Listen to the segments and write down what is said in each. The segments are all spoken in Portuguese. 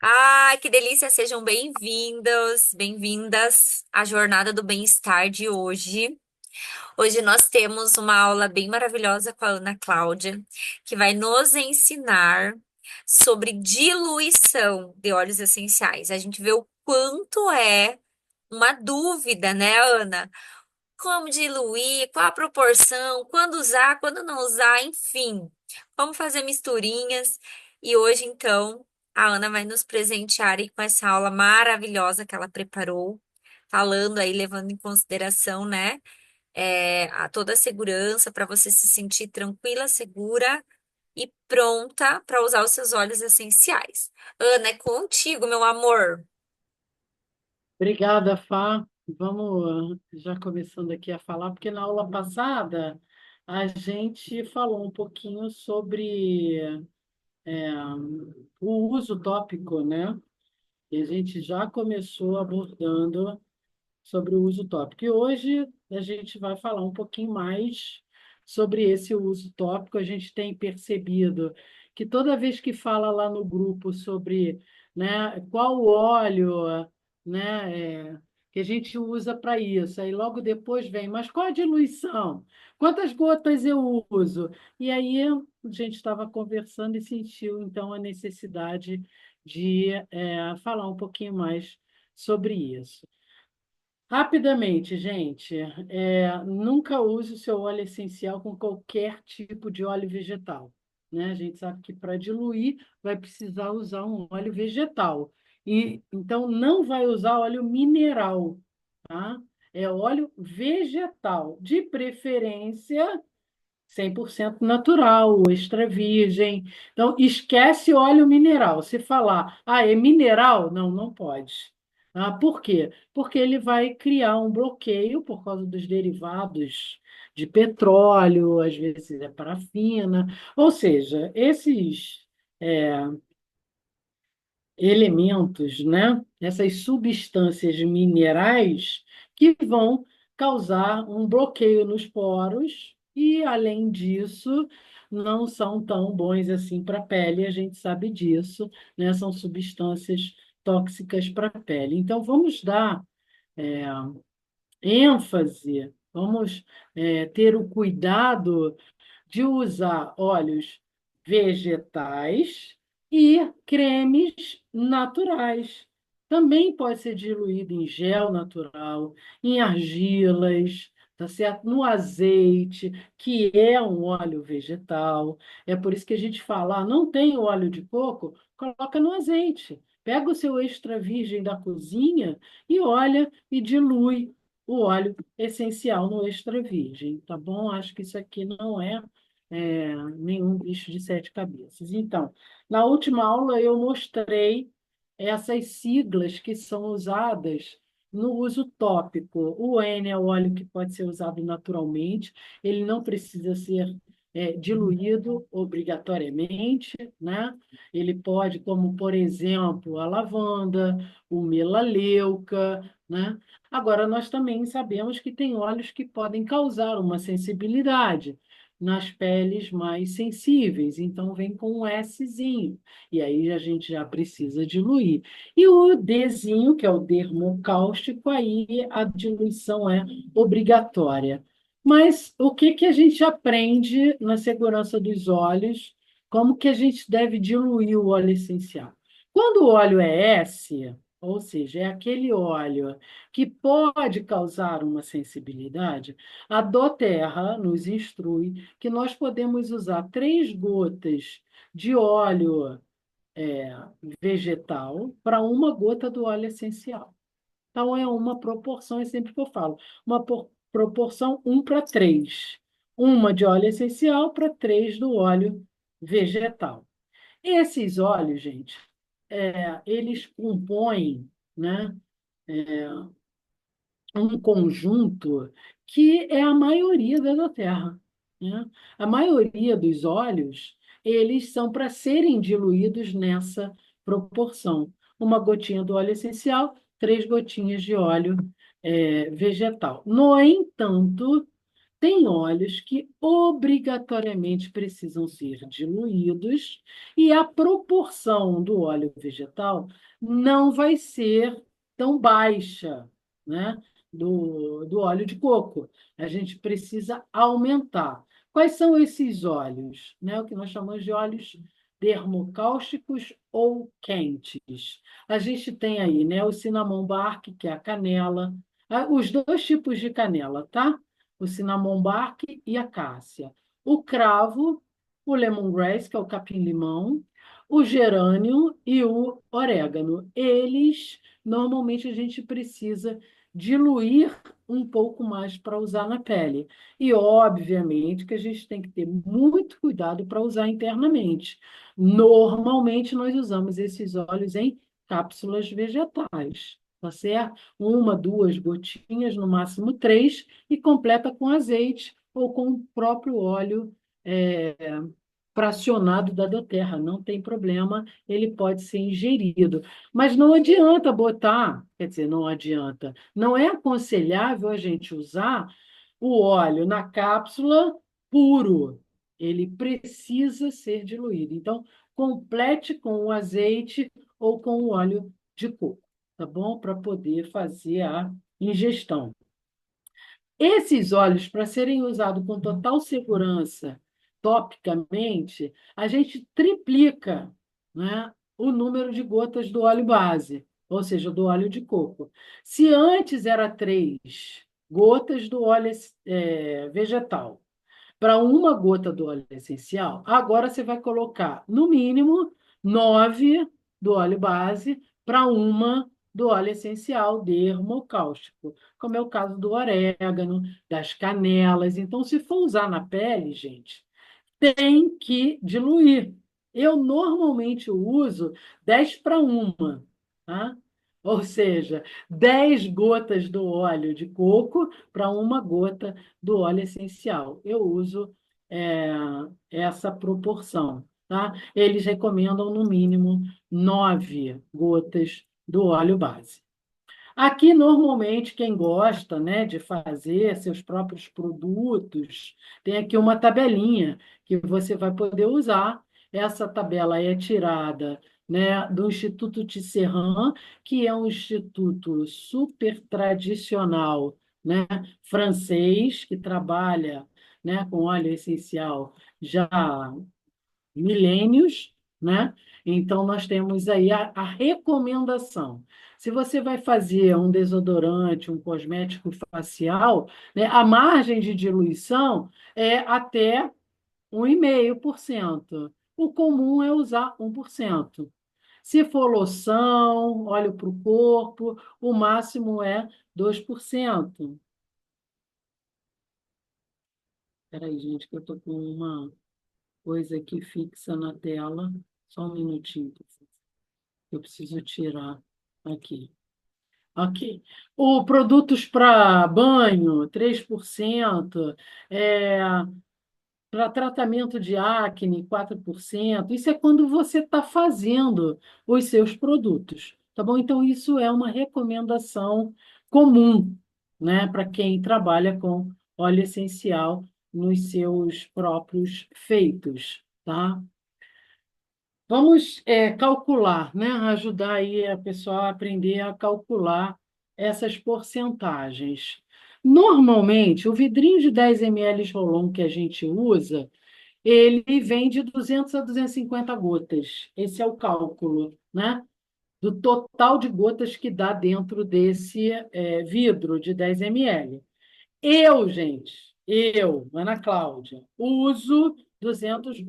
Ai, que delícia! Sejam bem-vindos, bem-vindas à Jornada do Bem-Estar de hoje. Hoje nós temos uma aula bem maravilhosa com a Ana Cláudia, que vai nos ensinar sobre diluição de óleos essenciais. A gente vê o quanto é uma dúvida, né, Ana? Como diluir, qual a proporção, quando usar, quando não usar, enfim. Como fazer misturinhas. E hoje, então, a Ana vai nos presentear aí com essa aula maravilhosa que ela preparou, falando aí, levando em consideração, né, toda a segurança para você se sentir tranquila, segura e pronta para usar os seus óleos essenciais. Ana, é contigo, meu amor. Obrigada, Fá. Vamos já começando aqui a falar, porque na aula passada a gente falou um pouquinho sobre é, o uso tópico, né? E a gente já começou abordando sobre o uso tópico. E hoje a gente vai falar um pouquinho mais sobre esse uso tópico. A gente tem percebido que toda vez que fala lá no grupo sobre, né, qual óleo, né, que a gente usa para isso, aí logo depois vem, mas qual a diluição? Quantas gotas eu uso? E aí a gente estava conversando e sentiu então a necessidade de falar um pouquinho mais sobre isso. Rapidamente, gente, nunca use o seu óleo essencial com qualquer tipo de óleo vegetal, né? A gente sabe que para diluir vai precisar usar um óleo vegetal. E então não vai usar óleo mineral, tá? É óleo vegetal, de preferência 100% natural, extra virgem. Então, esquece óleo mineral. Se falar, é mineral? Não, não pode. Por quê? Porque ele vai criar um bloqueio por causa dos derivados de petróleo, às vezes é parafina. Ou seja, esses elementos, né? Essas substâncias minerais que vão causar um bloqueio nos poros e, além disso, não são tão bons assim para a pele, a gente sabe disso, né? São substâncias tóxicas para a pele. Então, vamos dar é, ênfase, vamos ter o cuidado de usar óleos vegetais e cremes naturais. Também pode ser diluído em gel natural, em argilas, tá certo? No azeite, que é um óleo vegetal. É por isso que a gente fala, não tem óleo de coco, coloca no azeite. Pega o seu extra virgem da cozinha e olha e dilui o óleo essencial no extra virgem, tá bom? Acho que isso aqui não nenhum bicho de sete cabeças. Então, na última aula eu mostrei essas siglas que são usadas no uso tópico. O N é o óleo que pode ser usado naturalmente, ele não precisa ser diluído obrigatoriamente, né? Ele pode, como por exemplo, a lavanda, o melaleuca, né? Agora, nós também sabemos que tem óleos que podem causar uma sensibilidade nas peles mais sensíveis, então vem com um Szinho, e aí a gente já precisa diluir. E o Dzinho, que é o dermocáustico, aí a diluição é obrigatória. Mas o que que a gente aprende na segurança dos óleos? Como que a gente deve diluir o óleo essencial? Quando o óleo é S, ou seja, é aquele óleo que pode causar uma sensibilidade, a doTERRA nos instrui que nós podemos usar 3 gotas de óleo é, vegetal para 1 gota do óleo essencial. Então, é uma proporção, é sempre que eu falo, uma proporção 1 para 3. Uma de óleo essencial para 3 do óleo vegetal. Esses óleos, gente, eles compõem, né, um conjunto que é a maioria da Terra, né? A maioria dos óleos, eles são para serem diluídos nessa proporção. 1 gotinha do óleo essencial, 3 gotinhas de óleo vegetal. No entanto, Tem óleos que obrigatoriamente precisam ser diluídos e a proporção do óleo vegetal não vai ser tão baixa, né, do óleo de coco. A gente precisa aumentar. Quais são esses óleos? Né? O que nós chamamos de óleos dermocáusticos ou quentes. A gente tem aí, né, o cinnamon bark, que é a canela, os dois tipos de canela, tá? O cinnamon bark e a cássia. O cravo, o lemongrass, que é o capim-limão, o gerânio e o orégano. Eles, normalmente, a gente precisa diluir um pouco mais para usar na pele. E, obviamente, que a gente tem que ter muito cuidado para usar internamente. Normalmente, nós usamos esses óleos em cápsulas vegetais, tá certo? Uma, duas gotinhas, no máximo três, e completa com azeite ou com o próprio óleo é, fracionado da doTERRA. Não tem problema, ele pode ser ingerido. Mas não adianta botar, quer dizer, não adianta, não é aconselhável a gente usar o óleo na cápsula puro. Ele precisa ser diluído. Então, complete com o azeite ou com o óleo de coco, tá bom? Para poder fazer a ingestão. Esses óleos, para serem usados com total segurança, topicamente, a gente triplica, né, o número de gotas do óleo base, ou seja, do óleo de coco. Se antes era 3 gotas do óleo vegetal para uma gota do óleo essencial, agora você vai colocar, no mínimo, 9 do óleo base para uma do óleo essencial dermocáustico, como é o caso do orégano, das canelas. Então, se for usar na pele, gente, tem que diluir. Eu normalmente uso 10 para uma, tá? Ou seja, 10 gotas do óleo de coco para uma gota do óleo essencial. Eu uso é, essa proporção, tá? Eles recomendam no mínimo 9 gotas do óleo base. Aqui, normalmente, quem gosta, né, de fazer seus próprios produtos, tem aqui uma tabelinha que você vai poder usar. Essa tabela é tirada, né, do Instituto Tisserand, que é um instituto super tradicional, né, francês, que trabalha, né, com óleo essencial já milênios, né? Então, nós temos aí a recomendação. Se você vai fazer um desodorante, um cosmético facial, né, a margem de diluição é até 1,5%. O comum é usar 1%. Se for loção, óleo para o corpo, o máximo é 2%. Espera aí, gente, que eu estou com uma coisa aqui fixa na tela. Só um minutinho, por favor. Eu preciso tirar aqui. Ok. O produtos para banho, 3%. Para tratamento de acne, 4%. Isso é quando você está fazendo os seus produtos, tá bom? Então, isso é uma recomendação comum, né, para quem trabalha com óleo essencial nos seus próprios feitos, tá? Vamos calcular, né? Ajudar aí a pessoa a aprender a calcular essas porcentagens. Normalmente, o vidrinho de 10 ml Rolon que a gente usa, ele vem de 200 a 250 gotas. Esse é o cálculo, né? Do total de gotas que dá dentro desse vidro de 10 ml. Gente, Ana Cláudia, uso 200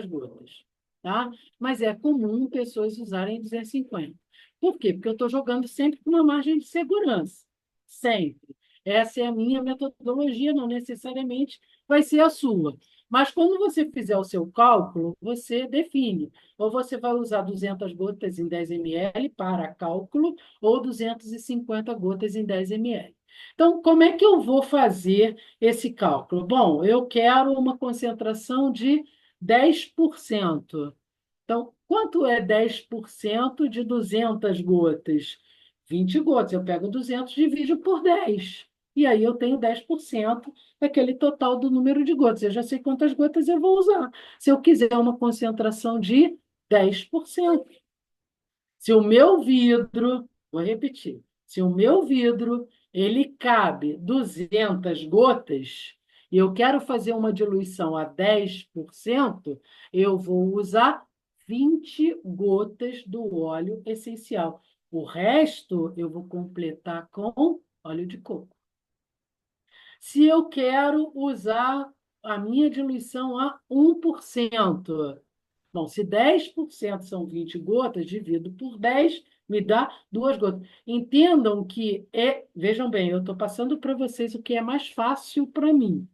gotas, tá? Mas é comum pessoas usarem 250. Por quê? Porque eu estou jogando sempre com uma margem de segurança. Sempre. Essa é a minha metodologia, não necessariamente vai ser a sua. Mas quando você fizer o seu cálculo, você define. Ou você vai usar 200 gotas em 10 ml para cálculo, ou 250 gotas em 10 ml. Então, como é que eu vou fazer esse cálculo? Bom, eu quero uma concentração de 10%. Então, quanto é 10% de 200 gotas? 20 gotas. Eu pego 200 e divido por 10. e aí eu tenho 10% daquele total do número de gotas. Eu já sei quantas gotas eu vou usar. Se eu quiser uma concentração de 10%. Se o meu vidro, vou repetir, se o meu vidro ele cabe 200 gotas e eu quero fazer uma diluição a 10%, eu vou usar 20 gotas do óleo essencial. O resto eu vou completar com óleo de coco. Se eu quero usar a minha diluição a 1%, bom, se 10% são 20 gotas, divido por 10, me dá 2 gotas. Entendam que vejam bem, eu estou passando para vocês o que é mais fácil para mim.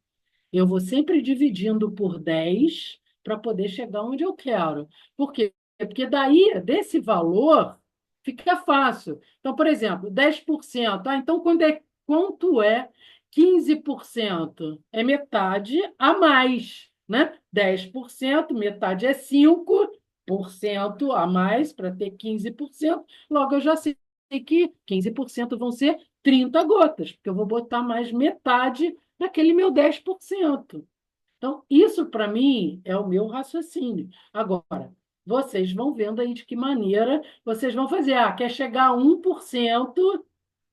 Eu vou sempre dividindo por 10 para poder chegar onde eu quero. Por quê? Porque daí, desse valor, fica fácil. Então, por exemplo, 10%. Então, quanto é 15%? É metade a mais, né? 10%, metade é 5% a mais para ter 15%. Logo, eu já sei que 15% vão ser 30 gotas, porque eu vou botar mais metade daquele meu 10%. Então, isso para mim é o meu raciocínio. Agora, vocês vão vendo aí de que maneira vocês vão fazer. Ah, quer chegar a 1%,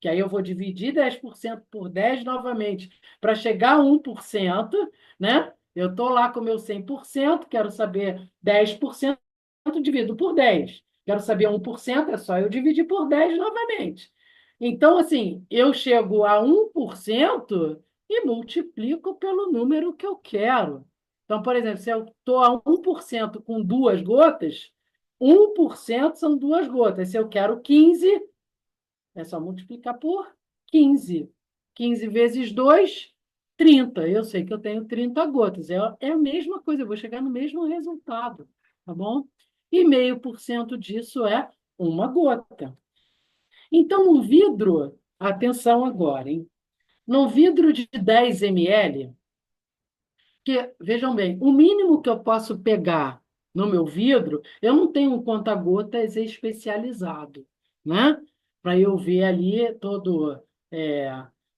que aí eu vou dividir 10% por 10 novamente, para chegar a 1%, né? Eu estou lá com o meu 100%, quero saber 10%, divido por 10. Quero saber 1%, é só eu dividir por 10 novamente. Então, assim, eu chego a 1% e multiplico pelo número que eu quero. Então, por exemplo, se eu estou a 1% com 2 gotas, 1% são 2 gotas. Se eu quero 15, é só multiplicar por 15. 15 vezes 2, 30. Eu sei que eu tenho 30 gotas. É a mesma coisa, eu vou chegar no mesmo resultado, tá bom? E 0,5% disso é 1 gota. Então, no vidro, atenção agora, hein? No vidro de 10 ml, que, vejam bem, o mínimo que eu posso pegar no meu vidro, eu não tenho um conta-gotas especializado, né? Para eu ver ali todo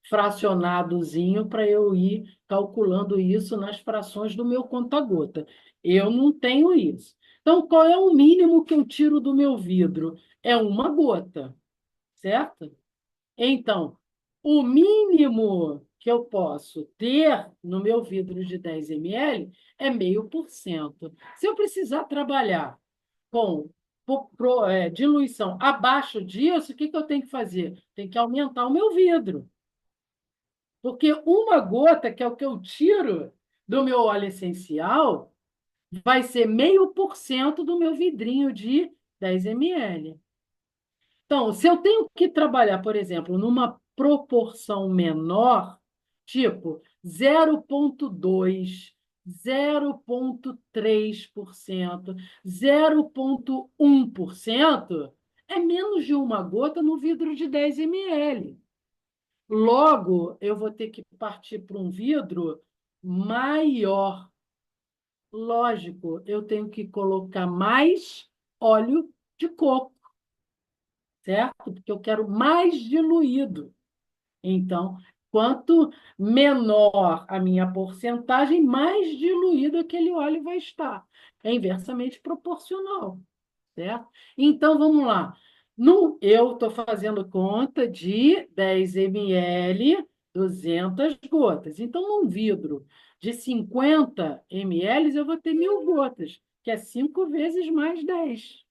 fracionadozinho, para eu ir calculando isso nas frações do meu conta-gota. Eu não tenho isso. Então, qual é o mínimo que eu tiro do meu vidro? É 1 gota, certo? Então, o mínimo que eu posso ter no meu vidro de 10 ml é 0,5%. Se eu precisar trabalhar com diluição abaixo disso, o que eu tenho que fazer? Tem que aumentar o meu vidro. Porque 1 gota, que é o que eu tiro do meu óleo essencial, vai ser 0,5% do meu vidrinho de 10 ml. Então, se eu tenho que trabalhar, por exemplo, numa proporção menor, tipo 0,2, 0,3%, 0,1%, é menos de 1 gota no vidro de 10 ml. Logo, eu vou ter que partir para um vidro maior. Lógico, eu tenho que colocar mais óleo de coco, certo? Porque eu quero mais diluído. Então, quanto menor a minha porcentagem, mais diluído aquele óleo vai estar. É inversamente proporcional, certo? Então, vamos lá. Eu estou fazendo conta de 10 ml, 200 gotas. Então, num vidro de 50 ml, eu vou ter 1.000 gotas, que é 5 vezes mais 10,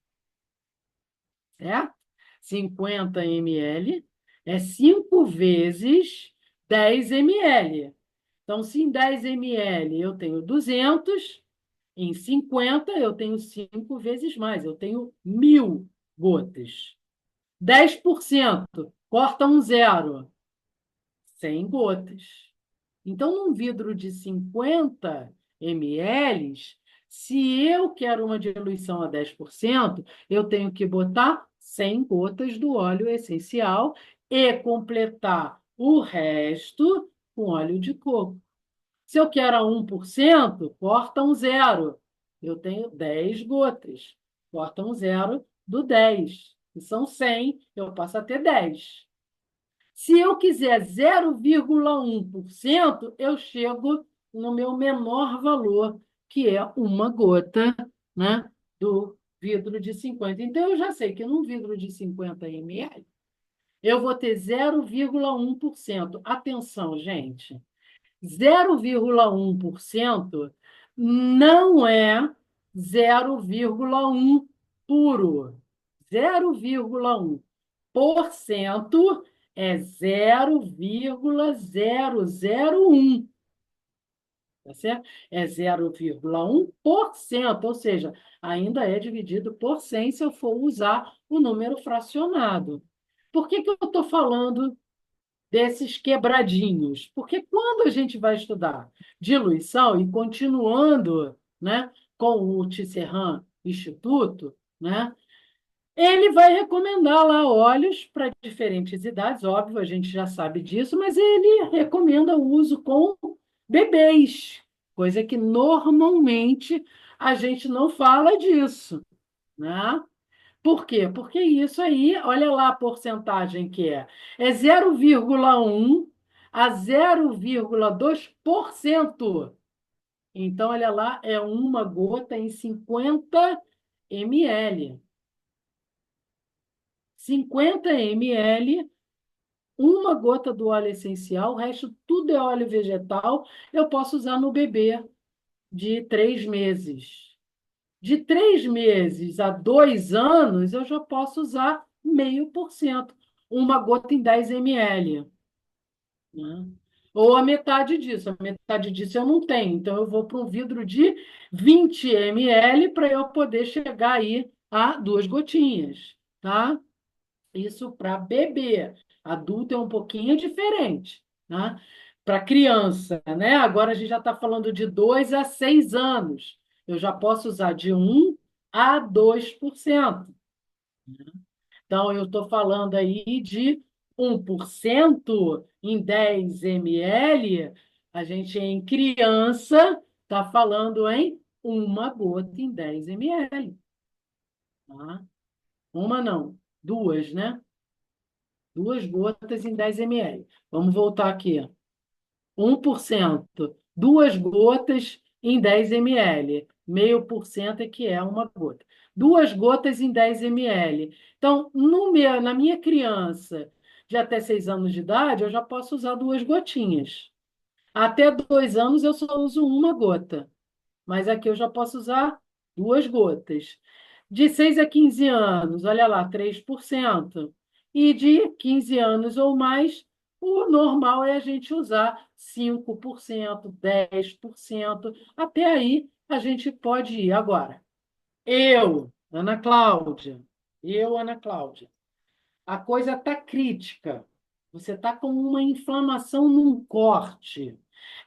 certo? 50 ml é 5 vezes 10 ml. Então, se em 10 ml eu tenho 200, em 50 eu tenho 5 vezes mais, eu tenho 1.000 gotas. 10%, corta um zero, 100 gotas. Então, num vidro de 50 ml, se eu quero uma diluição a 10%, eu tenho que botar 100 gotas do óleo essencial e completar o resto com óleo de coco. Se eu quero a 1%, corta um zero. Eu tenho 10 gotas. Corta um zero do 10. E são 100, eu passo a ter 10. Se eu quiser 0,1%, eu chego no meu menor valor, que é uma gota, né, do vidro de 50. Então, eu já sei que num vidro de 50 ml, eu vou ter 0,1%. Atenção, gente. 0,1% não é 0,1 puro. 0,1% é 0,001, tá certo? É 0,1%, ou seja, ainda é dividido por 100 se eu for usar o número fracionado. Por que que eu estou falando desses quebradinhos? Porque quando a gente vai estudar diluição e continuando, né, com o Tisserand Instituto, né, ele vai recomendar lá óleos para diferentes idades, óbvio, a gente já sabe disso, mas ele recomenda o uso com bebês, coisa que normalmente a gente não fala disso, né? Por quê? Porque isso aí, olha lá a porcentagem que é. É 0,1 a 0,2%. Então, olha lá, é uma gota em 50 ml. 50 ml, uma gota do óleo essencial, o resto tudo é óleo vegetal. Eu posso usar no bebê de 3 meses. De 3 meses a 2 anos, eu já posso usar 0,5%, uma gota em 10 ml, né? Ou a metade disso. A metade disso eu não tenho. Então, eu vou para um vidro de 20 ml para eu poder chegar aí a 2 gotinhas, tá? Isso para bebê. Adulto é um pouquinho diferente, né? Para criança, né? Agora a gente já está falando de 2 a 6 anos. Eu já posso usar de 1 a 2%. Então, eu estou falando aí de 1% em 10 ml. A gente, em criança, está falando em uma gota em 10 ml. Tá? Uma não, duas, né? 2 gotas em 10 ml. Vamos voltar aqui. 1%, 2 gotas em 10 ml. 0,5% é que é uma gota. 2 gotas em 10 ml. Então, na minha criança de até 6 anos de idade, eu já posso usar 2 gotinhas. Até 2 anos eu só uso uma gota, mas aqui eu já posso usar 2 gotas. De 6 a 15 anos, olha lá, 3%. E de 15 anos ou mais, o normal é a gente usar 5%, 10%. Até aí a gente pode ir. Agora, Ana Cláudia, Ana Cláudia, a coisa está crítica. Você está com uma inflamação num corte.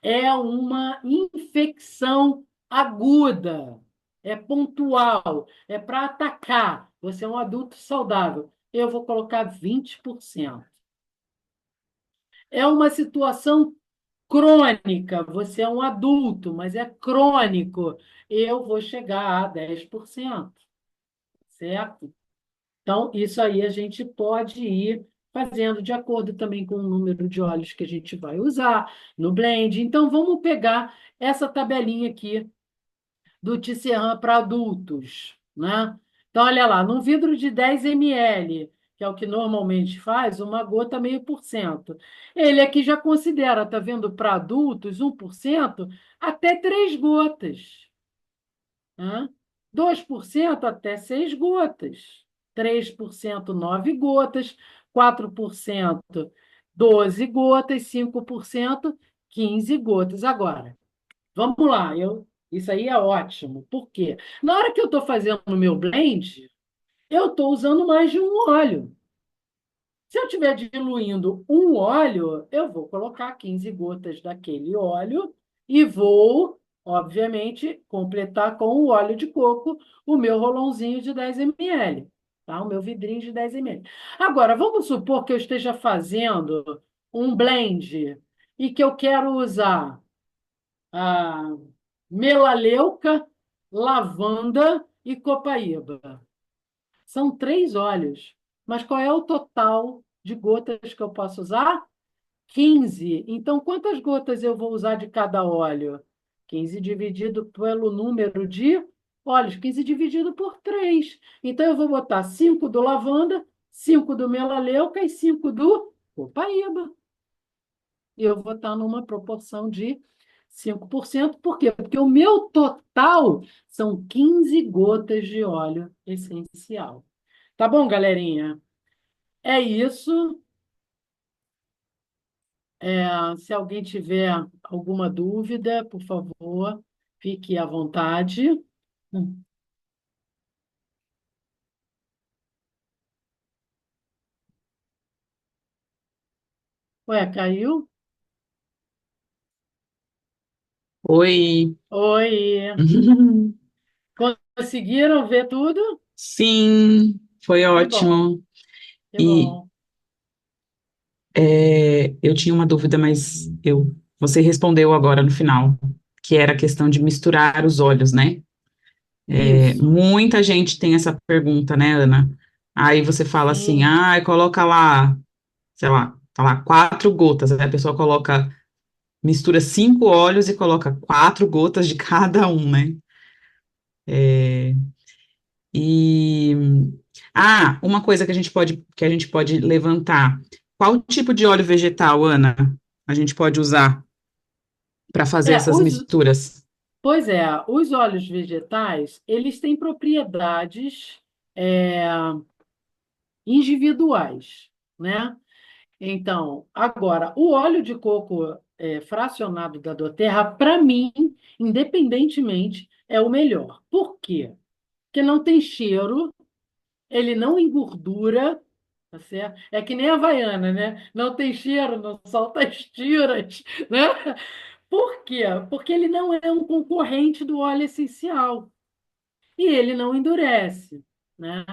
É uma infecção aguda. É pontual. É para atacar. Você é um adulto saudável. Eu vou colocar 20%. É uma situação crônica. Você é um adulto, mas é crônico. Eu vou chegar a 10%. Certo? Então, isso aí a gente pode ir fazendo de acordo também com o número de óleos que a gente vai usar no blend. Então, vamos pegar essa tabelinha aqui do Tisserand para adultos, né? Então, olha lá, num vidro de 10 ml, que é o que normalmente faz, uma gota 0,5%. Ele aqui já considera, tá vendo, para adultos, 1%, até 3 gotas, né? 2% até 6 gotas, 3% 9 gotas, 4% 12 gotas, 5% 15 gotas. Agora, vamos lá, isso aí é ótimo. Por quê? Na hora que eu estou fazendo o meu blend, eu estou usando mais de um óleo. Se eu estiver diluindo um óleo, eu vou colocar 15 gotas daquele óleo e vou, obviamente, completar com o óleo de coco o meu rolãozinho de 10 ml, tá? O meu vidrinho de 10 ml. Agora, vamos supor que eu esteja fazendo um blend e que eu quero usar a melaleuca, lavanda e copaíba. São 3 óleos, mas qual é o total de gotas que eu posso usar? 15. Então, quantas gotas eu vou usar de cada óleo? 15 dividido pelo número de óleos, 15 dividido por 3. Então, eu vou botar 5 do lavanda, 5 do melaleuca e 5 do copaíba. E eu vou estar numa proporção de 5%. Por quê? Porque o meu total são 15 gotas de óleo essencial. Tá bom, galerinha? É isso. Se alguém tiver alguma dúvida, por favor, fique à vontade. Hum. Ué, caiu? Oi. Oi. Conseguiram ver tudo? Sim, foi Que bom, ótimo. que E bom. eu tinha uma dúvida, mas você respondeu agora no final, que era a questão de misturar os óleos, né? Isso. Muita gente tem essa pergunta, né, Ana? Aí você fala assim, Sim. coloca lá, sei lá, tá lá, 4 gotas. Aí a pessoa mistura 5 óleos e coloca 4 gotas de cada um, né? É, E uma coisa que a gente pode levantar. Qual tipo de óleo vegetal, Ana, a gente pode usar para fazer É, essas misturas? pois é, os óleos vegetais, eles têm propriedades é, individuais, né? Então, agora, o óleo de coco fracionado da doTERRA, para mim, independentemente, é o melhor. Por quê? Porque não tem cheiro, ele não engordura, tá certo? É que nem a Havaiana, né? Não tem cheiro, não solta as tiras, né? Por quê? Porque ele não é um concorrente do óleo essencial e ele não endurece, né?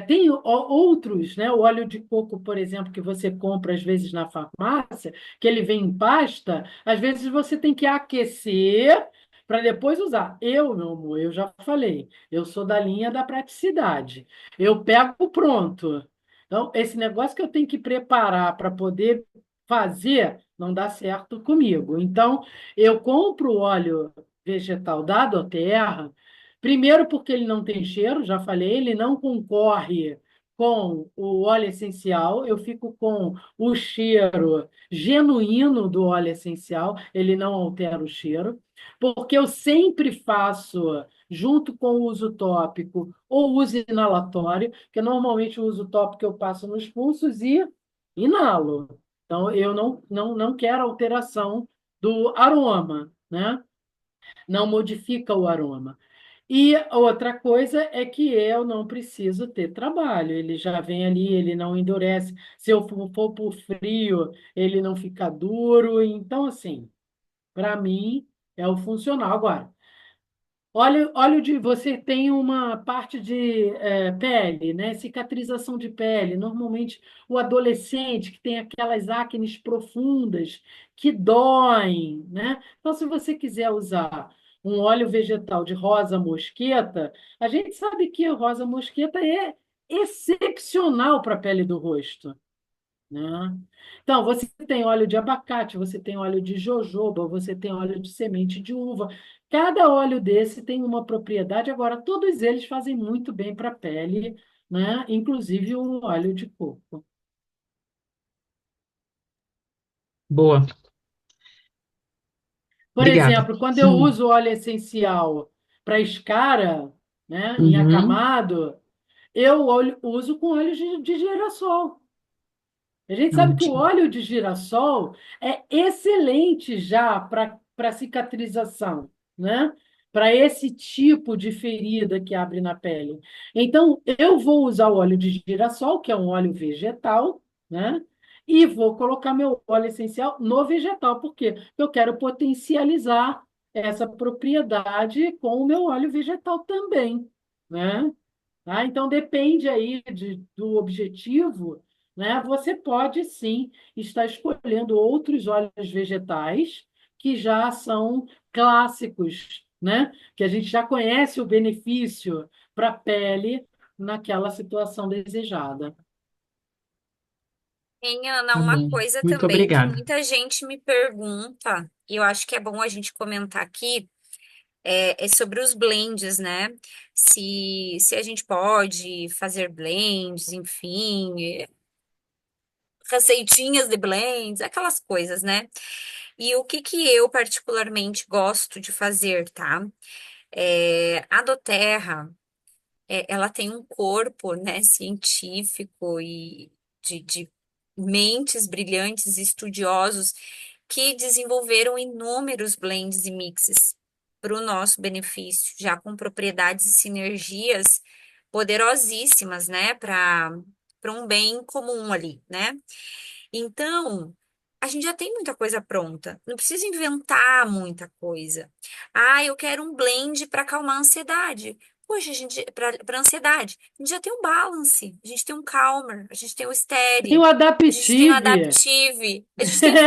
Tem outros, né? O óleo de coco, por exemplo, que você compra às vezes na farmácia, que ele vem em pasta, às vezes você tem que aquecer para depois usar. Meu amor, eu já falei, eu sou da linha da praticidade. Eu pego pronto. Então, esse negócio que eu tenho que preparar para poder fazer não dá certo comigo. Então, eu compro o óleo vegetal da doTERRA. Primeiro, porque ele não tem cheiro, já falei, ele não concorre com o óleo essencial, eu fico com o cheiro genuíno do óleo essencial, ele não altera o cheiro, porque eu sempre faço junto com o uso tópico ou uso inalatório, que normalmente o uso tópico eu passo nos pulsos e inalo. Então, eu não quero alteração do aroma, né? Não modifica o aroma. E outra coisa é que eu não preciso ter trabalho, ele já vem ali, ele não endurece. Se eu for por frio, ele não fica duro. Então, assim, para mim é o funcional. Agora, óleo de. Você tem uma parte de pele, né? Cicatrização de pele. Normalmente, o adolescente que tem aquelas acnes profundas que doem, né? Então, se você quiser usar um óleo vegetal de rosa mosqueta, a gente sabe que a rosa mosqueta é excepcional para a pele do rosto, né? Então, você tem óleo de abacate, você tem óleo de jojoba, você tem óleo de semente de uva. Cada óleo desse tem uma propriedade. Agora, todos eles fazem muito bem para a pele, né? Inclusive o óleo de coco. Boa, Por obrigada. exemplo, quando eu uso óleo essencial para escara, né, em Uhum, acamado, uso com óleo de girassol. A gente sabe que o ótimo. óleo de girassol é excelente já para cicatrização, né? Para esse tipo de ferida que abre na pele. Então, eu vou usar o óleo de girassol, que é um óleo vegetal, né? E vou colocar meu óleo essencial no vegetal, porque eu quero potencializar essa propriedade com o meu óleo vegetal também, né? Tá? Então, depende aí do objetivo, né? Você pode sim estar escolhendo outros óleos vegetais que já são clássicos, né? Que a gente já conhece o benefício para a pele naquela situação desejada. Tem, Ana, Tá uma bom. coisa Muito também que obrigada. muita gente me pergunta, e eu acho que é bom a gente comentar aqui, é sobre os blends, né? Se a gente pode fazer blends, enfim, receitinhas de blends, aquelas coisas, né? E o que que eu particularmente gosto de fazer, tá? A doTERRA, ela tem um corpo, né, científico e de mentes brilhantes e estudiosos que desenvolveram inúmeros blends e mixes para o nosso benefício, já com propriedades e sinergias poderosíssimas, né, para um bem comum ali, né? Então, a gente já tem muita coisa pronta. Não precisa inventar muita coisa. Ah, eu quero um blend para acalmar a ansiedade. Poxa, a gente, para ansiedade, a gente já tem um Balance, a gente tem um Calmer, a gente tem o Tem o Steady, a gente tem o Adaptive. Adaptive, a gente tem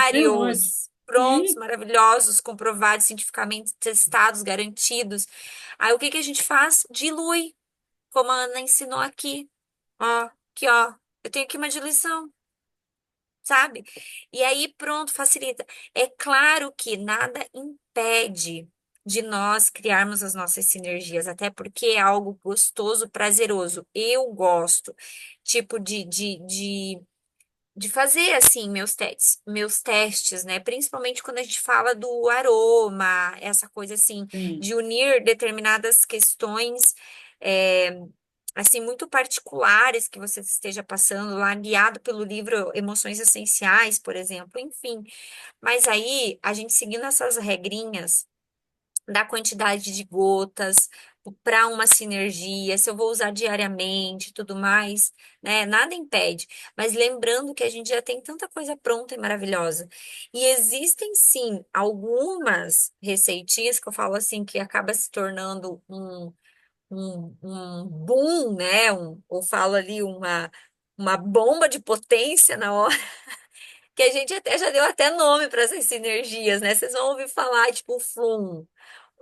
Tem um monte. vários prontos, Sim, maravilhosos, comprovados cientificamente, testados, garantidos. Aí o que que a gente faz? Dilui, como a Ana ensinou aqui. Ó, aqui, ó. Eu tenho aqui uma diluição, sabe? E aí, pronto, facilita. É claro que nada impede de nós criarmos as nossas sinergias, até porque é algo gostoso, prazeroso. Eu gosto, tipo, de fazer, assim, meus testes, né? Principalmente quando a gente fala do aroma, essa coisa, assim, sim. de unir determinadas questões. é, assim, muito particulares que você esteja passando lá, guiado pelo livro Emoções Essenciais, por exemplo, enfim. Mas aí, a gente seguindo essas regrinhas da quantidade de gotas para uma sinergia, se eu vou usar diariamente e tudo mais, né? Nada impede. Mas lembrando que a gente já tem tanta coisa pronta e maravilhosa. E existem sim algumas receitinhas que eu falo assim que acaba se tornando um boom, né? Ou falo ali uma bomba de potência na hora, que a gente até já deu até nome para essas sinergias, né? Vocês vão ouvir falar, tipo, Flum,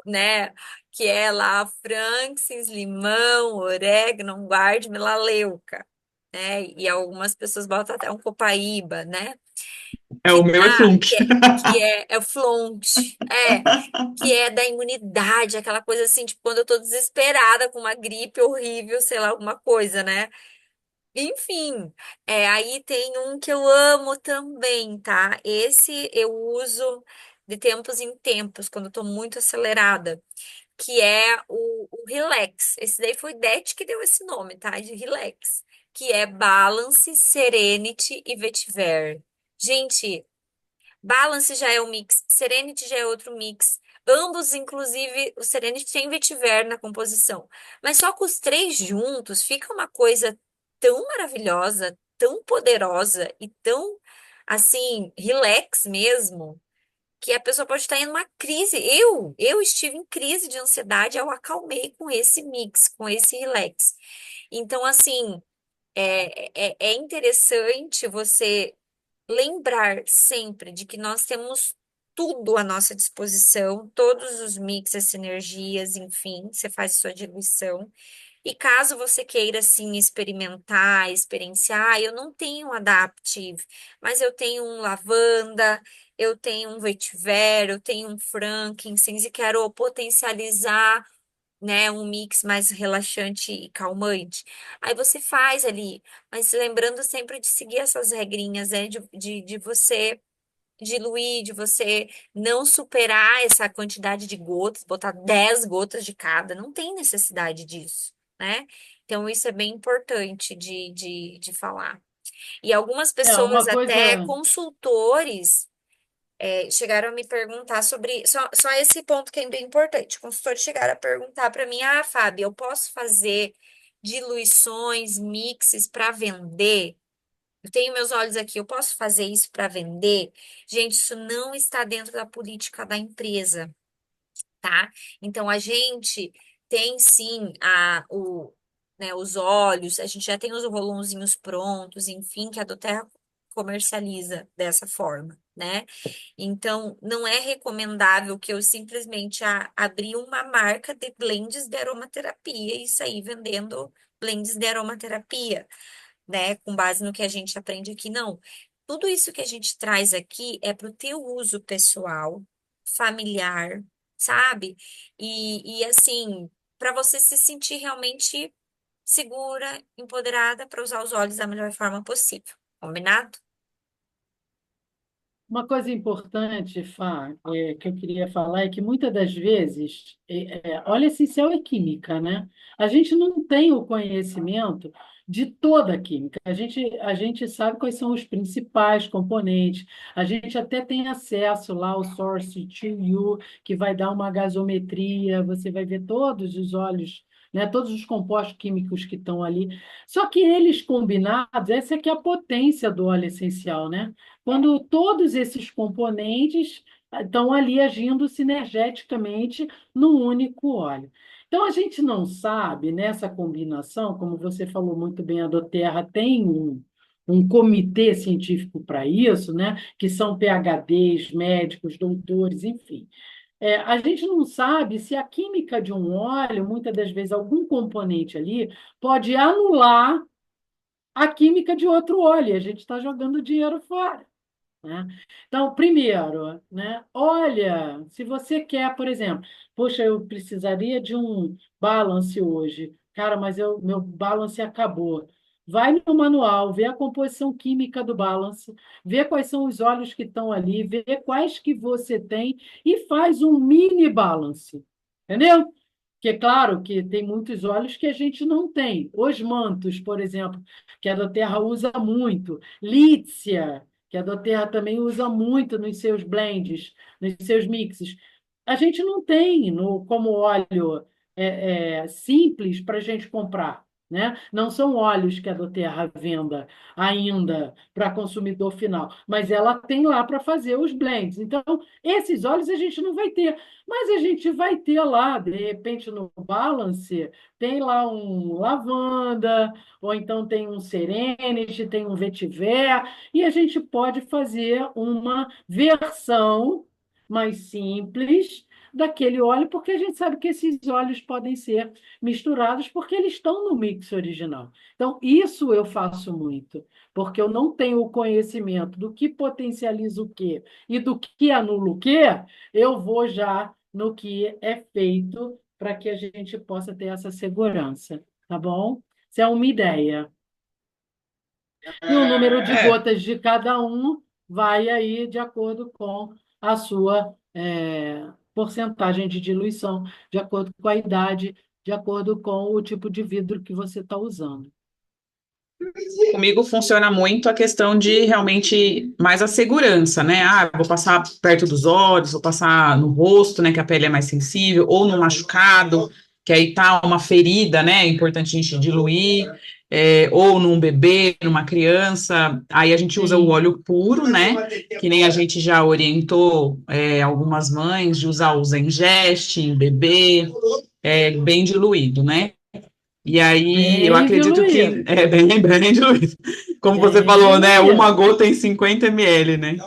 né? Que é lá frankincense, limão, orégano, guarde, melaleuca, né? E algumas pessoas botam até um copaíba, né? É, o meu é flunk. É o flonte, que é da imunidade, aquela coisa assim, tipo, quando eu tô desesperada com uma gripe horrível, sei lá, alguma coisa, né? Enfim, aí tem um que eu amo também, tá? Esse eu uso de tempos em tempos, quando eu tô muito acelerada, que é o Relax. Esse daí foi Det que deu esse nome, tá? De Relax, que é Balance, Serenity e Vetiver. Gente, Balance já é um mix, Serenity já é outro mix. Ambos, inclusive, o Serenity tem vetiver na composição. Mas só com os três juntos fica uma coisa tão maravilhosa, tão poderosa e tão, assim, relax mesmo, que a pessoa pode estar em uma crise. Eu estive em crise de ansiedade, eu acalmei com esse mix, com esse relax. Então, assim, é interessante você lembrar sempre de que nós temos tudo à nossa disposição, todos os mixes, sinergias, enfim, você faz a sua diluição. E caso você queira, assim, experimentar, experienciar, eu não tenho um Adaptive, mas eu tenho um lavanda, eu tenho um vetiver, eu tenho um frankincense e quero potencializar, né, um mix mais relaxante e calmante. Aí você faz ali, mas lembrando sempre de seguir essas regrinhas, né, de você diluir, de você não superar essa quantidade de gotas, botar 10 gotas de cada, não tem necessidade disso, né? Então, isso é bem importante de falar. E algumas É, pessoas, uma até coisa. consultores, chegaram a me perguntar sobre só esse ponto que é bem importante. Consultores chegaram a perguntar para mim: ah, Fábio, eu posso fazer diluições, mixes para vender? Eu tenho meus olhos aqui, eu posso fazer isso para vender? Gente, isso não está dentro da política da empresa, tá? Então a gente tem sim né, os óleos, a gente já tem os rolãozinhos prontos, enfim, que a doTERRA comercializa dessa forma, né? Então, não é recomendável que eu simplesmente abrir uma marca de blends de aromaterapia e sair vendendo blends de aromaterapia. né, com base no que a gente aprende aqui, não. Tudo isso que a gente traz aqui é para o teu uso pessoal, familiar, sabe? E assim, para você se sentir realmente segura, empoderada para usar os óleos da melhor forma possível. Combinado? Uma coisa importante, Fá, que eu queria falar é que muitas das vezes, óleo essencial é química, né? A gente não tem o conhecimento de toda a química. A gente sabe quais são os principais componentes. A gente até tem acesso lá ao Source to You, que vai dar uma gasometria, você vai ver todos os óleos, né? Todos os compostos químicos que estão ali. Só que eles combinados, essa é que é a potência do óleo essencial, né? Quando todos esses componentes estão ali agindo sinergeticamente num único óleo. Então, a gente não sabe nessa combinação, como você falou muito bem, a doTERRA tem um comitê científico para isso, né? Que são PhDs, médicos, doutores, enfim. A gente não sabe se a química de um óleo, muitas das vezes, algum componente ali, pode anular a química de outro óleo. E a gente está jogando dinheiro fora, né? Então, primeiro, né, olha, se você quer, por exemplo, poxa, eu precisaria de um balance hoje. Cara, mas meu balance acabou. Vai no manual, vê a composição química do balance, vê quais são os óleos que estão ali, vê quais que você tem e faz um mini balance. Entendeu? Porque, é claro, que tem muitos óleos que a gente não tem. Os mantos, por exemplo, que a doTERRA usa muito. Lícia, que a doTERRA também usa muito nos seus blends, nos seus mixes. A gente não tem como óleo simples para a gente comprar, né? Não são óleos que a doTERRA venda ainda para consumidor final, mas ela tem lá para fazer os blends. Então, esses óleos a gente não vai ter, mas a gente vai ter lá, de repente, no Balance, tem lá um lavanda, ou então tem um Serenity, tem um vetiver, e a gente pode fazer uma versão mais simples daquele óleo, porque a gente sabe que esses óleos podem ser misturados porque eles estão no mix original. Então, isso eu faço muito, porque eu não tenho o conhecimento do que potencializa o quê e do que anula o quê, eu vou já no que é feito para que a gente possa ter essa segurança, tá bom? Isso é uma ideia. E o número de É, gotas de cada um vai aí de acordo com a sua porcentagem de diluição, de acordo com a idade, de acordo com o tipo de vidro que você está usando. comigo funciona muito a questão de realmente mais a segurança, né? Ah, eu vou passar perto dos olhos, vou passar no rosto, né, que a pele é mais sensível, ou no machucado, que aí tá uma ferida, né? É importante a gente diluir, ou num bebê, numa criança. Aí a gente usa o Sim, óleo puro, né? Que nem a gente já orientou, algumas mães de usar o Zengest em bebê, bem diluído, né? E aí, eu bem acredito que diluído, é bem diluído. Como você bem falou, né? Uma diluído. gota em 50 ml, né?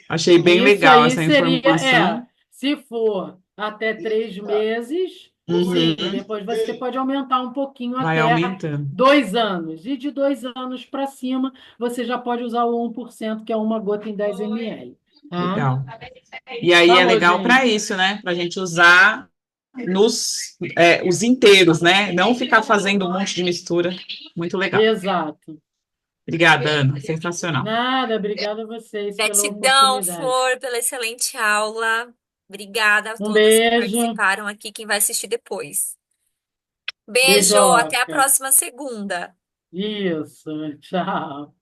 Achei bem Isso legal aí essa seria, informação. se for até 3 meses, sim, Uhum, depois você pode aumentar um pouquinho vai até aumentando. 2 anos. E de 2 anos para cima, você já pode usar o 1%, que é uma gota em 10 ml. Tá? Legal. E aí é Falou, legal para gente. isso, né? Para a gente usar os inteiros, né? Não ficar fazendo um monte de mistura. Muito legal. Exato. Obrigada, Ana. Sensacional. Nada, obrigada a vocês pela Gratidão, oportunidade. Flor, pela excelente aula. Obrigada a Um todas que beijo, participaram aqui, quem vai assistir depois. Beijo, até a beijoca. próxima segunda. Isso, tchau.